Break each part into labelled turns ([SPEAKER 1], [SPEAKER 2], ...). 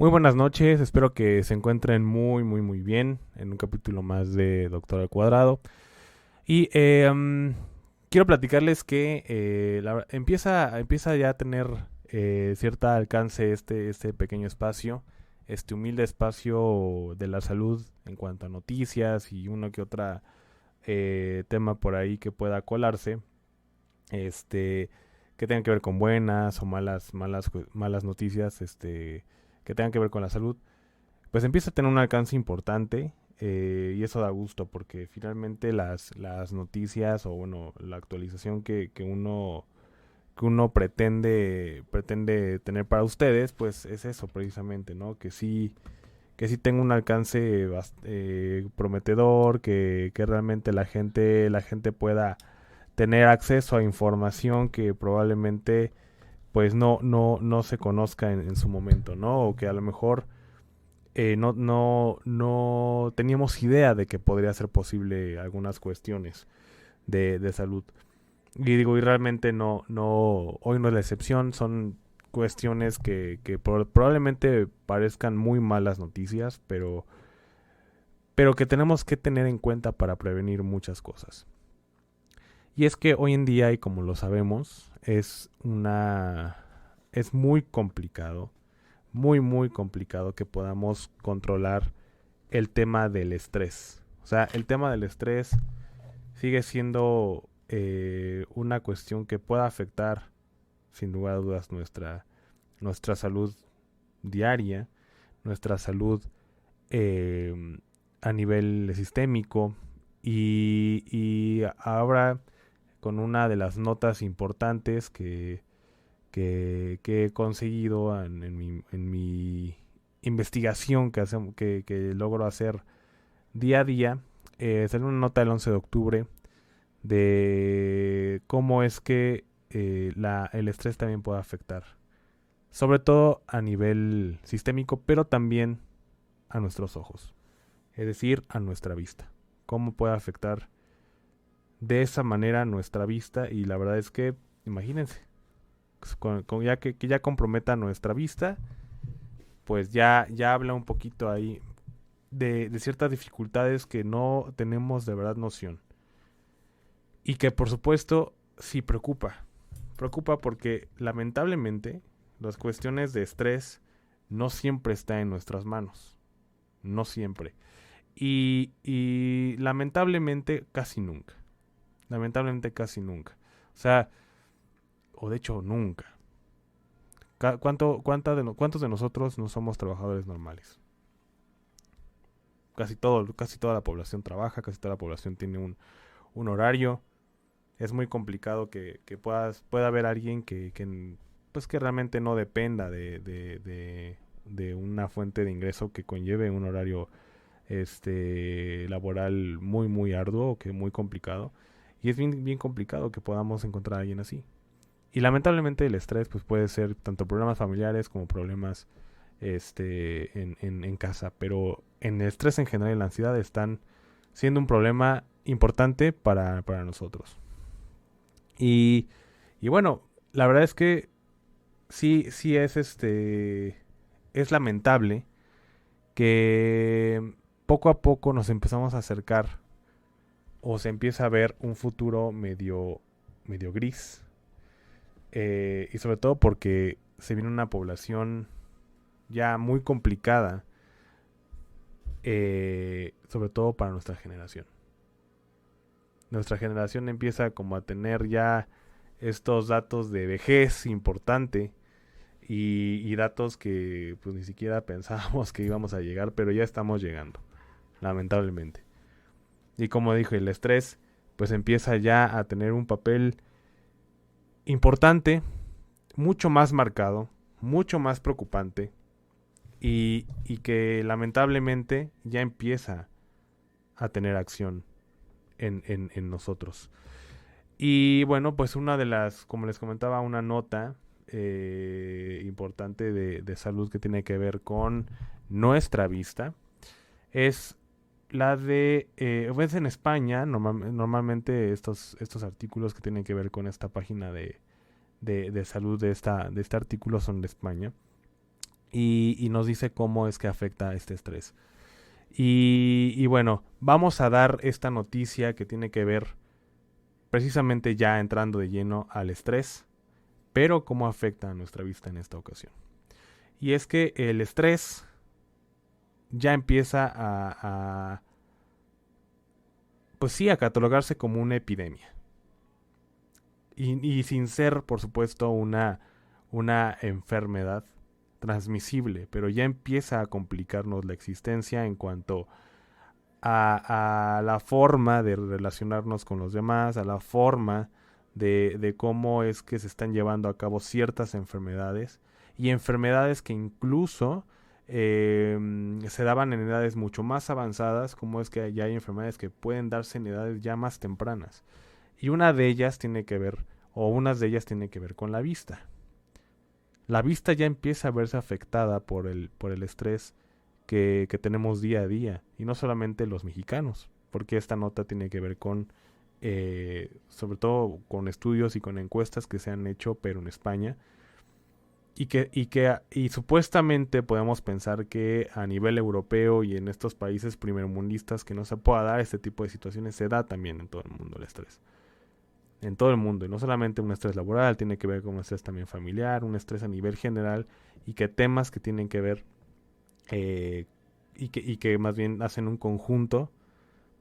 [SPEAKER 1] Muy buenas noches, espero que se encuentren muy bien en un capítulo más de Doctor al Cuadrado. Y quiero platicarles que empieza ya a tener cierta alcance este pequeño espacio, este humilde espacio de la salud en cuanto a noticias y uno que otra tema por ahí que pueda colarse, este, que tengan que ver con buenas o malas noticias, que tengan que ver con la salud pues empieza a tener un alcance importante y eso da gusto porque finalmente las noticias o bueno, la actualización que uno pretende tener para ustedes, pues es eso precisamente, ¿no? Que sí tenga un alcance prometedor, que realmente la gente pueda tener acceso a información que probablemente pues no se conozca en su momento, ¿no? O que a lo mejor no teníamos idea de que podría ser posible algunas cuestiones de salud. Y digo, y realmente hoy no es la excepción, son cuestiones que probablemente parezcan muy malas noticias, pero que tenemos que tener en cuenta para prevenir muchas cosas. Y es que hoy en día, y como lo sabemos, es muy complicado, muy complicado que podamos controlar el tema del estrés. O sea, el tema del estrés sigue siendo una cuestión que pueda afectar, sin lugar a dudas, nuestra salud diaria, nuestra salud eh, a nivel sistémico. Y ahora, con una de las notas importantes que he conseguido en mi investigación que logro hacer día a día, salió una nota el 11 de octubre de cómo es que el estrés también puede afectar, sobre todo a nivel sistémico, pero también a nuestros ojos, es decir, a nuestra vista. Cómo puede afectar de esa manera nuestra vista y la verdad es que, imagínense, ya que ya comprometa nuestra vista, pues ya habla un poquito ahí de ciertas dificultades que no tenemos de verdad noción. Y que por supuesto sí preocupa. Preocupa porque lamentablemente las cuestiones de estrés no siempre están en nuestras manos. No siempre. Y lamentablemente casi nunca. Lamentablemente casi nunca. O sea, o de hecho nunca. ¿Cuántos de nosotros no somos trabajadores normales? Casi toda la población trabaja, casi toda la población tiene un horario. Es muy complicado que pueda haber alguien pues que realmente no dependa de una fuente de ingreso que conlleve un horario laboral muy arduo o que muy complicado. Y es bien complicado que podamos encontrar a alguien así. Y lamentablemente el estrés pues puede ser tanto problemas familiares como problemas en casa. Pero en el estrés en general y la ansiedad están siendo un problema importante para nosotros. Y, y bueno, la verdad es que sí es lamentable que poco a poco nos empezamos a acercar o se empieza a ver un futuro medio gris. Y sobre todo porque se viene una población ya muy complicada, sobre todo para nuestra generación. Nuestra generación empieza como a tener ya estos datos de vejez importante y datos que pues ni siquiera pensábamos que íbamos a llegar, pero ya estamos llegando, lamentablemente. Y como dije, el estrés pues empieza ya a tener un papel importante, mucho más marcado, mucho más preocupante y que lamentablemente ya empieza a tener acción en nosotros. Y bueno, pues una de las, como les comentaba, una nota importante de salud que tiene que ver con nuestra vista es la pues en España, normalmente estos artículos que tienen que ver con esta página de salud de este artículo son de España. y nos dice cómo es que afecta este estrés. Y bueno, vamos a dar esta noticia que tiene que ver precisamente ya entrando de lleno al estrés, pero cómo afecta a nuestra vista en esta ocasión. Y es que el estrés ya empieza pues sí, a catalogarse como una epidemia. Y sin ser, por supuesto, una enfermedad transmisible, pero ya empieza a complicarnos la existencia en cuanto a la forma de relacionarnos con los demás, a la forma de cómo es que se están llevando a cabo ciertas enfermedades y enfermedades que incluso se daban en edades mucho más avanzadas, como es que ya hay enfermedades que pueden darse en edades ya más tempranas. Y una de ellas tiene que ver, o unas de ellas tiene que ver con la vista. La vista ya empieza a verse afectada por el estrés que tenemos día a día. Y no solamente los mexicanos, porque esta nota tiene que ver con, sobre todo con estudios y con encuestas que se han hecho, pero en España. Y supuestamente podemos pensar que a nivel europeo y en estos países primermundistas que no se pueda dar este tipo de situaciones, se da también en todo el mundo el estrés. En todo el mundo, y no solamente un estrés laboral, tiene que ver con un estrés también familiar, un estrés a nivel general, y que temas que tienen que ver eh, y que más bien hacen un conjunto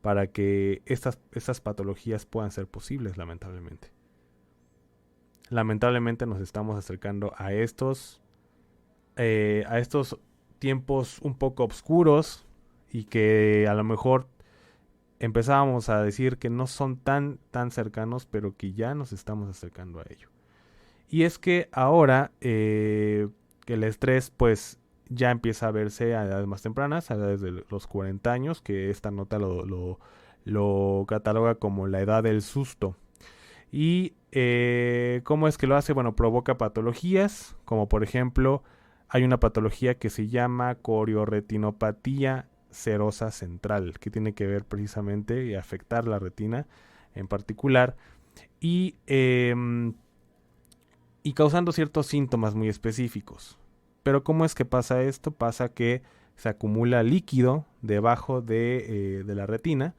[SPEAKER 1] para que estas patologías puedan ser posibles, lamentablemente. Lamentablemente nos estamos acercando a estos tiempos un poco oscuros y que a lo mejor empezábamos a decir que no son tan cercanos, pero que ya nos estamos acercando a ello. Y es que ahora que el estrés pues ya empieza a verse a edades más tempranas, a edades de los 40 años, que esta nota lo cataloga como la edad del susto. ¿Y cómo es que lo hace? Bueno, provoca patologías, como por ejemplo hay una patología que se llama corioretinopatía serosa central, que tiene que ver precisamente y afectar la retina en particular. Y y causando ciertos síntomas muy específicos. Pero ¿cómo es que pasa esto? Pasa que se acumula líquido debajo de la retina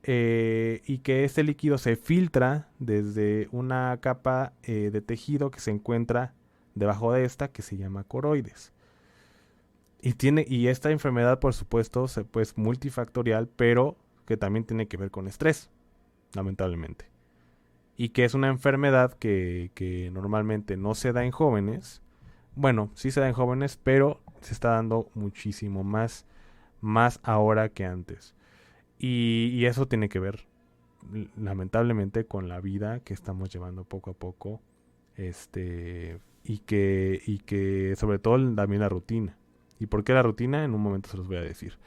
[SPEAKER 1] y que este líquido se filtra desde una capa de tejido que se encuentra debajo de esta que se llama coroides. Y esta enfermedad, por supuesto, pues multifactorial, pero que también tiene que ver con estrés, lamentablemente. Y que es una enfermedad que normalmente no se da en jóvenes. Bueno, sí se da en jóvenes, pero se está dando muchísimo más ahora que antes. Y eso tiene que ver, lamentablemente, con la vida que estamos llevando poco a poco. Y que sobre todo también la rutina. ¿Y por qué la rutina? En un momento se los voy a decir.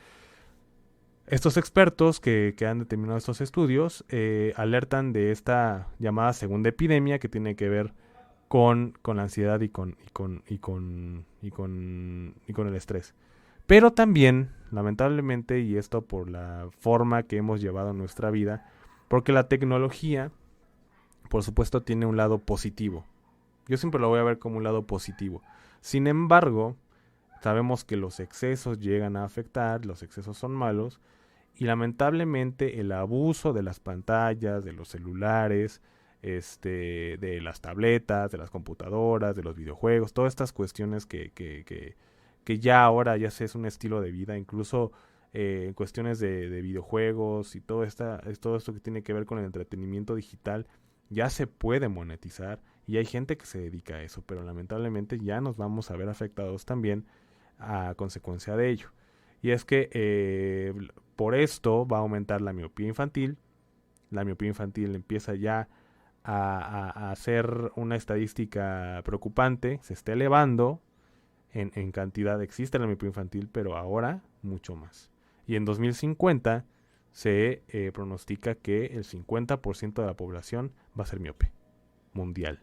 [SPEAKER 1] Estos expertos que han determinado estos estudios alertan de esta llamada segunda epidemia que tiene que ver con la ansiedad y con el estrés. Pero también, lamentablemente, y esto por la forma que hemos llevado nuestra vida, porque la tecnología, por supuesto, tiene un lado positivo. Yo siempre lo voy a ver como un lado positivo. Sin embargo, sabemos que los excesos llegan a afectar, los excesos son malos, y lamentablemente el abuso de las pantallas, de los celulares, de las tabletas, de las computadoras, de los videojuegos, todas estas cuestiones que ya ahora ya se es un estilo de vida, incluso en cuestiones de videojuegos y todo esto que tiene que ver con el entretenimiento digital, ya se puede monetizar y hay gente que se dedica a eso, pero lamentablemente ya nos vamos a ver afectados también a consecuencia de ello. Y es que por esto va a aumentar la miopía infantil. La miopía infantil empieza ya a ser una estadística preocupante, se está elevando en cantidad. Existe la miopía infantil, pero ahora mucho más. Y en 2050 se pronostica que el 50% de la población va a ser miope. Mundial.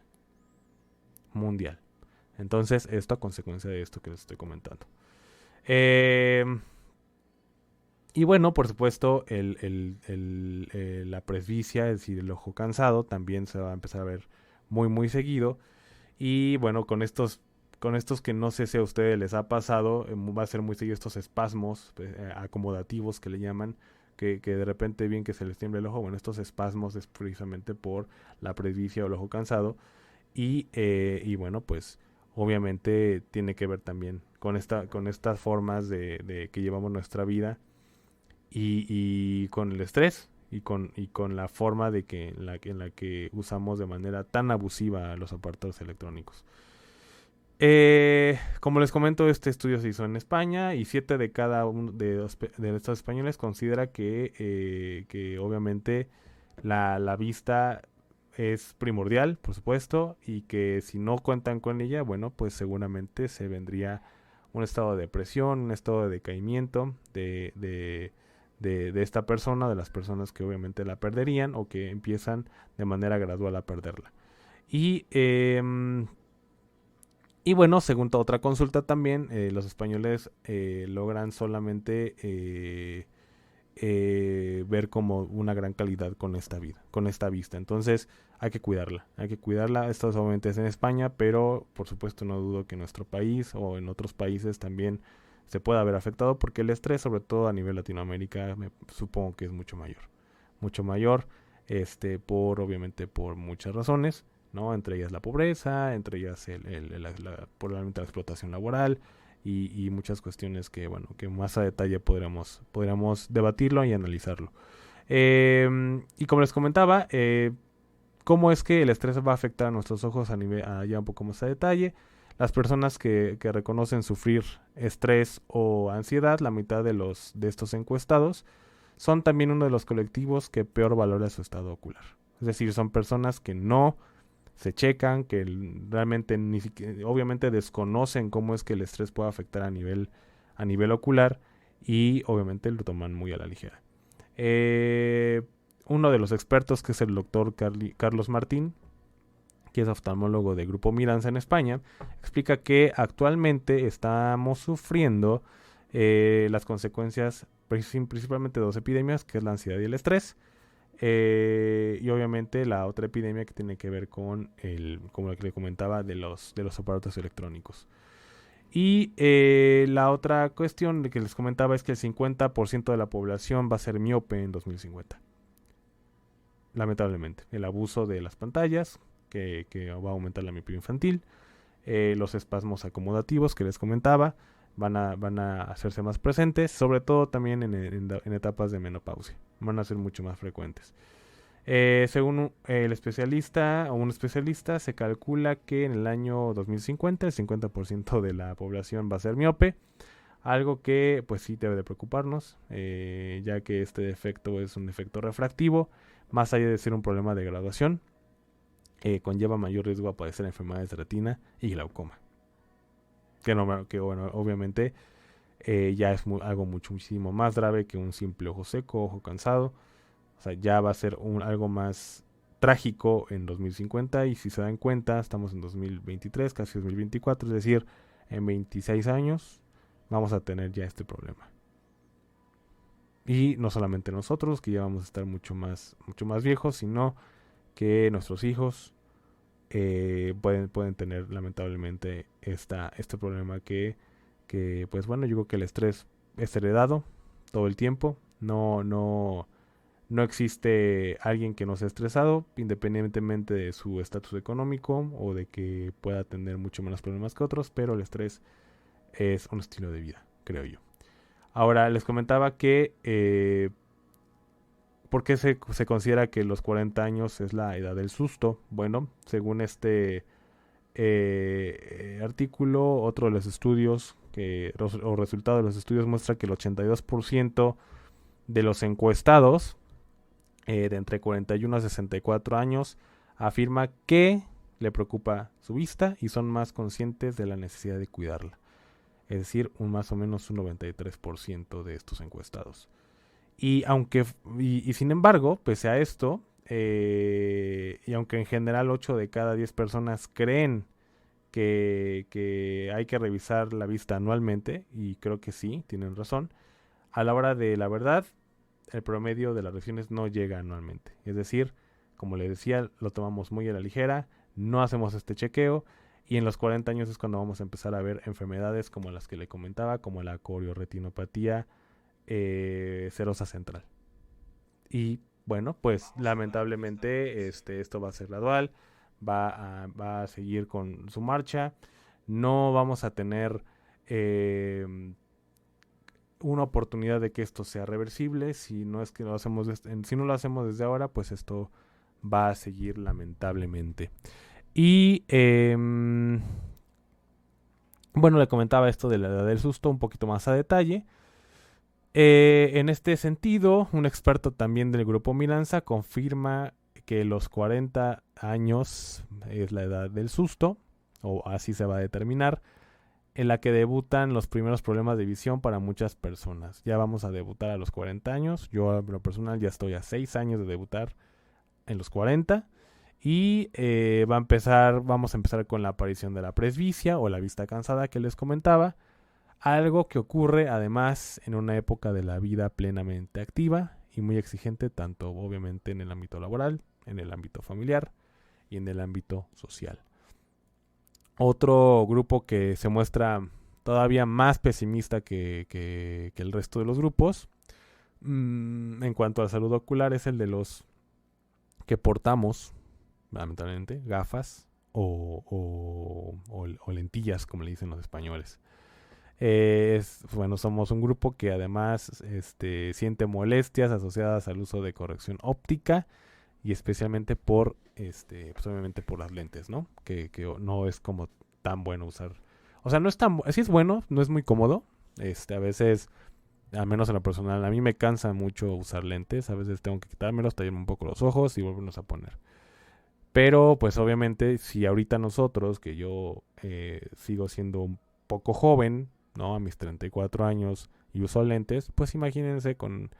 [SPEAKER 1] Mundial. Entonces, esto a consecuencia de esto que les estoy comentando. Y bueno, por supuesto, la presbicia, es decir, el ojo cansado, también se va a empezar a ver muy, muy seguido. Y bueno, con estos con estos que no sé si a ustedes les ha pasado, va a ser muy seguido estos espasmos acomodativos que le llaman, que de repente bien que se les tiembla el ojo. Bueno, estos espasmos es precisamente por la presbicia o el ojo cansado. Y bueno, pues obviamente tiene que ver también con estas formas de que llevamos nuestra vida y con el estrés y con la forma de que en la que usamos de manera tan abusiva los aparatos electrónicos. Como les comento, este estudio se hizo en España y 7 de cada uno de estos españoles considera que obviamente la vista es primordial, por supuesto, y que si no cuentan con ella, bueno, pues seguramente se vendría un estado de depresión, un estado de decaimiento de esta persona, de las personas que obviamente la perderían o que empiezan de manera gradual a perderla. Y, y bueno, según otra consulta también, los españoles logran solamente ver como una gran calidad con esta vida, con esta vista. Entonces hay que cuidarla, hay que cuidarla. Esto obviamente es en España, pero por supuesto no dudo que en nuestro país o en otros países también se pueda ver afectado, porque el estrés, sobre todo a nivel Latinoamérica, supongo que es mucho mayor, obviamente por muchas razones, ¿no? Entre ellas la pobreza, entre ellas probablemente la explotación laboral y muchas cuestiones que, bueno, que más a detalle podríamos debatirlo y analizarlo. Y como les comentaba, ¿cómo es que el estrés va a afectar a nuestros ojos ya un poco más a detalle? Las personas que reconocen sufrir estrés o ansiedad, la mitad de estos encuestados, son también uno de los colectivos que peor valora su estado ocular. Es decir, son personas que no se checan, que realmente ni siquiera, obviamente desconocen cómo es que el estrés puede afectar a nivel ocular y obviamente lo toman muy a la ligera. Uno de los expertos, que es el doctor Carlos Martín, que es oftalmólogo de Grupo Miranza en España, explica que actualmente estamos sufriendo las consecuencias principalmente de dos epidemias, que es la ansiedad y el estrés. Y obviamente la otra epidemia que tiene que ver con como lo que le comentaba, de los aparatos electrónicos. Y la otra cuestión que les comentaba es que el 50% de la población va a ser miope en 2050. Lamentablemente, el abuso de las pantallas, que va a aumentar la miopía infantil, los espasmos acomodativos que les comentaba, van a hacerse más presentes, sobre todo también en etapas de menopausia. Van a ser mucho más frecuentes. Según el especialista o un especialista, se calcula que en el año 2050 el 50% de la población va a ser miope, algo que pues sí debe de preocuparnos, ya que este defecto es un defecto refractivo, más allá de ser un problema de graduación, conlleva mayor riesgo a padecer enfermedades de retina y glaucoma. Que bueno, obviamente ya es algo muchísimo más grave que un simple ojo seco, ojo cansado. O sea, ya va a ser algo más trágico en 2050 y si se dan cuenta, estamos en 2023, casi 2024, es decir, en 26 años vamos a tener ya este problema. Y no solamente nosotros, que ya vamos a estar mucho más viejos, sino que nuestros hijos pueden tener lamentablemente este problema que pues bueno, yo creo que el estrés es heredado todo el tiempo. No existe alguien que no sea estresado, independientemente de su estatus económico o de que pueda tener mucho menos problemas que otros, pero el estrés es un estilo de vida, creo yo. Ahora, les comentaba que ¿por qué se considera que los 40 años es la edad del susto? Bueno, según este artículo, otro de los estudios o resultado de los estudios muestra que el 82% de los encuestados de entre 41 a 64 años afirma que le preocupa su vista y son más conscientes de la necesidad de cuidarla. Es decir, más o menos un 93% de estos encuestados. Y sin embargo, pese a esto, y aunque en general 8 de cada 10 personas creen que hay que revisar la vista anualmente, y creo que sí, tienen razón, a la hora de la verdad, el promedio de las revisiones no llega anualmente. Es decir, como les decía, lo tomamos muy a la ligera, no hacemos este chequeo Y en los 40 años es cuando vamos a empezar a ver enfermedades como las que le comentaba, como la corioretinopatía serosa central. Y bueno, pues lamentablemente esto va a ser gradual, va a seguir con su marcha. No vamos a tener una oportunidad de que esto sea reversible. Si no es que lo hacemos si no lo hacemos desde ahora, pues esto va a seguir lamentablemente. Y bueno, le comentaba esto de la edad del susto un poquito más a detalle. En este sentido, un experto también del grupo Milanza confirma que los 40 años es la edad del susto, o así se va a determinar, en la que debutan los primeros problemas de visión para muchas personas. Ya vamos a debutar a los 40 años. Yo, en lo personal, ya estoy a 6 años de debutar en los 40. Y vamos a empezar con la aparición de la presbicia o la vista cansada que les comentaba. Algo que ocurre además en una época de la vida plenamente activa y muy exigente, tanto obviamente en el ámbito laboral, en el ámbito familiar y en el ámbito social. Otro grupo que se muestra todavía más pesimista que el resto de los grupos en cuanto a salud ocular es el de los que portamos, lamentablemente, gafas o lentillas, como le dicen los españoles. Bueno, somos un grupo que además siente molestias asociadas al uso de corrección óptica y especialmente pues obviamente por las lentes, ¿no? Que no es como tan bueno usar. O sea, no es tan, sí es bueno, no es muy cómodo. A veces, al menos en lo personal, a mí me cansa mucho usar lentes. A veces tengo que quitármelos, tallarme un poco los ojos y volverlos a poner. Pero, pues obviamente, si ahorita nosotros, que yo sigo siendo un poco joven, ¿no? A mis 34 años y uso lentes, pues imagínense con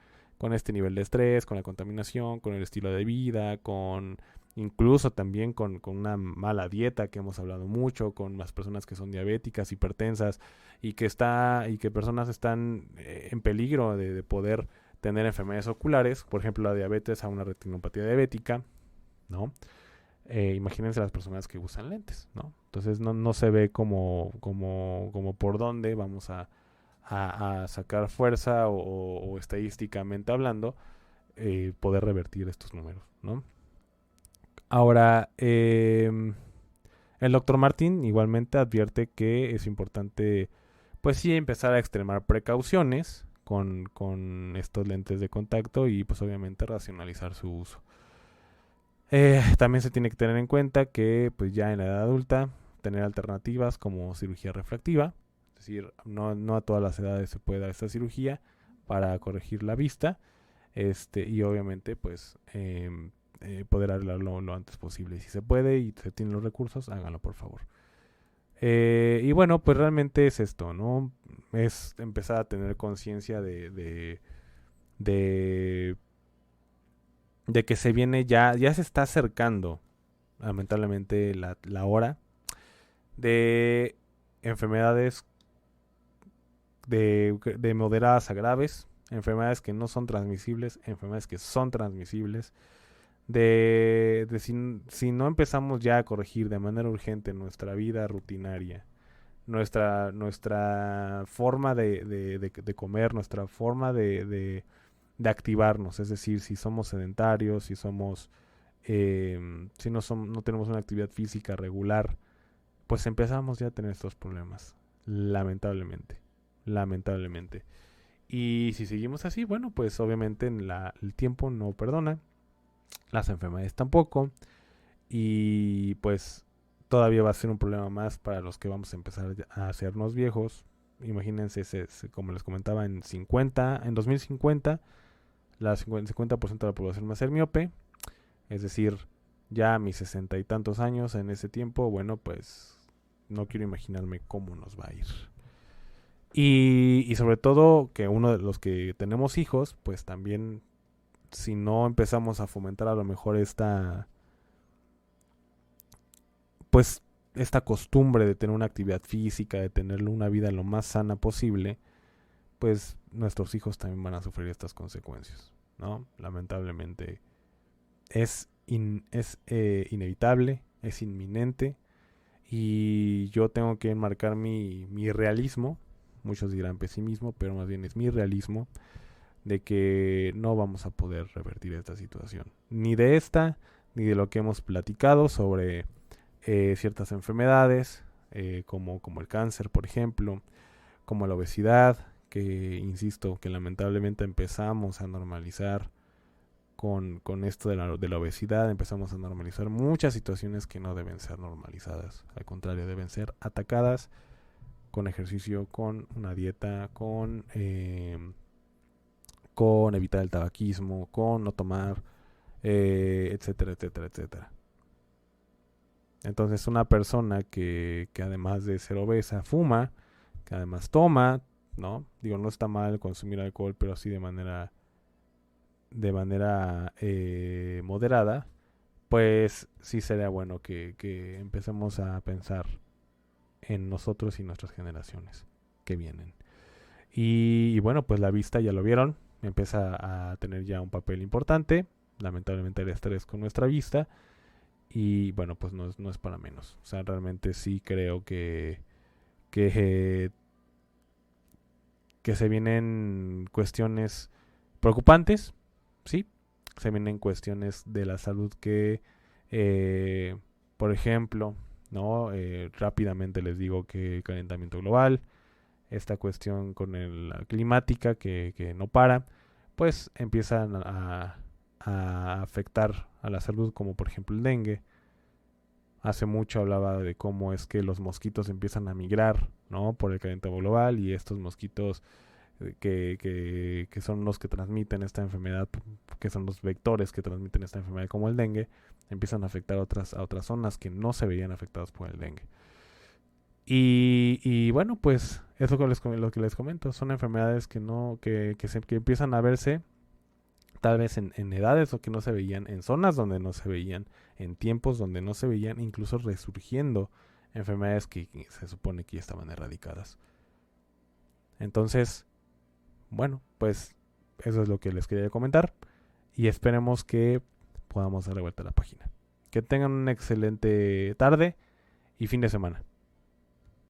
[SPEAKER 1] este nivel de estrés, con la contaminación, con el estilo de vida, con incluso también con una mala dieta que hemos hablado mucho, con las personas que son diabéticas, hipertensas y que personas están en peligro de poder tener enfermedades oculares, por ejemplo la diabetes a una retinopatía diabética, ¿no? Imagínense las personas que usan lentes, ¿no? Entonces no se ve como por dónde vamos a sacar fuerza o estadísticamente hablando poder revertir estos números, ¿no? Ahora, el doctor Martín igualmente advierte que es importante, pues sí, empezar a extremar precauciones con estos lentes de contacto y pues obviamente racionalizar su uso. También se tiene que tener en cuenta que pues ya en la edad adulta tener alternativas como cirugía refractiva, es decir, no a todas las edades se puede dar esta cirugía para corregir la vista, y obviamente pues poder arreglarlo lo antes posible. Si se puede y se tienen los recursos, háganlo por favor. Y bueno, pues realmente es esto, ¿no? Es empezar a tener conciencia de que se viene ya se está acercando, lamentablemente, la hora de enfermedades de moderadas a graves, enfermedades que no son transmisibles, enfermedades que son transmisibles, si no empezamos ya a corregir de manera urgente nuestra vida rutinaria, nuestra forma de comer, nuestra forma de activarnos, es decir, si somos sedentarios, si no tenemos una actividad física regular, pues empezamos ya a tener estos problemas, lamentablemente. Y si seguimos así, bueno, pues obviamente el tiempo no perdona, las enfermedades tampoco, y pues todavía va a ser un problema más para los que vamos a empezar a hacernos viejos. Imagínense, como les comentaba, en 2050 el 50% de la población va a ser miope, es decir, ya a mis 60 y tantos años en ese tiempo, bueno, pues no quiero imaginarme cómo nos va a ir. Y sobre todo que uno de los que tenemos hijos, pues también si no empezamos a fomentar a lo mejor pues esta costumbre de tener una actividad física, de tener una vida lo más sana posible, pues nuestros hijos también van a sufrir estas consecuencias, ¿no? Lamentablemente es inevitable, es inminente Y yo tengo que enmarcar mi realismo, muchos dirán pesimismo, pero más bien es mi realismo, de que no vamos a poder revertir esta situación. Ni de esta, ni de lo que hemos platicado sobre ciertas enfermedades, como el cáncer, por ejemplo, como la obesidad, que insisto, que lamentablemente empezamos a normalizar con esto de la obesidad, empezamos a normalizar muchas situaciones que no deben ser normalizadas. Al contrario, deben ser atacadas con ejercicio, con una dieta, con evitar el tabaquismo, con no tomar, etcétera, etcétera, etcétera. Entonces una persona que además de ser obesa fuma, que además toma, ¿no? Digo, no está mal consumir alcohol, pero sí de manera moderada, pues sí sería bueno que empecemos a pensar en nosotros y nuestras generaciones que vienen. Y bueno, pues la vista ya lo vieron, empieza a tener ya un papel importante, lamentablemente el estrés con nuestra vista, y bueno, pues no es para menos. O sea, realmente sí creo que, que se vienen cuestiones preocupantes, ¿sí? Se vienen cuestiones de la salud eh, por ejemplo, ¿no? Rápidamente les digo que el calentamiento global, esta cuestión con la climática que no para, pues empiezan a afectar a la salud, como por ejemplo el dengue. Hace mucho hablaba de cómo es que los mosquitos empiezan a migrar, ¿no? Por el calentamiento global, y estos mosquitos que son los que transmiten esta enfermedad, que son los vectores que transmiten esta enfermedad como el dengue, empiezan a afectar a otras zonas que no se veían afectadas por el dengue. Y bueno, pues eso lo que les comento, son enfermedades que empiezan a verse tal vez en edades o que no se veían, en zonas donde no se veían, en tiempos donde no se veían, incluso resurgiendo enfermedades que se supone que ya estaban erradicadas. Entonces, bueno, pues eso es lo que les quería comentar, y esperemos que podamos darle vuelta a la página. Que tengan una excelente tarde y fin de semana.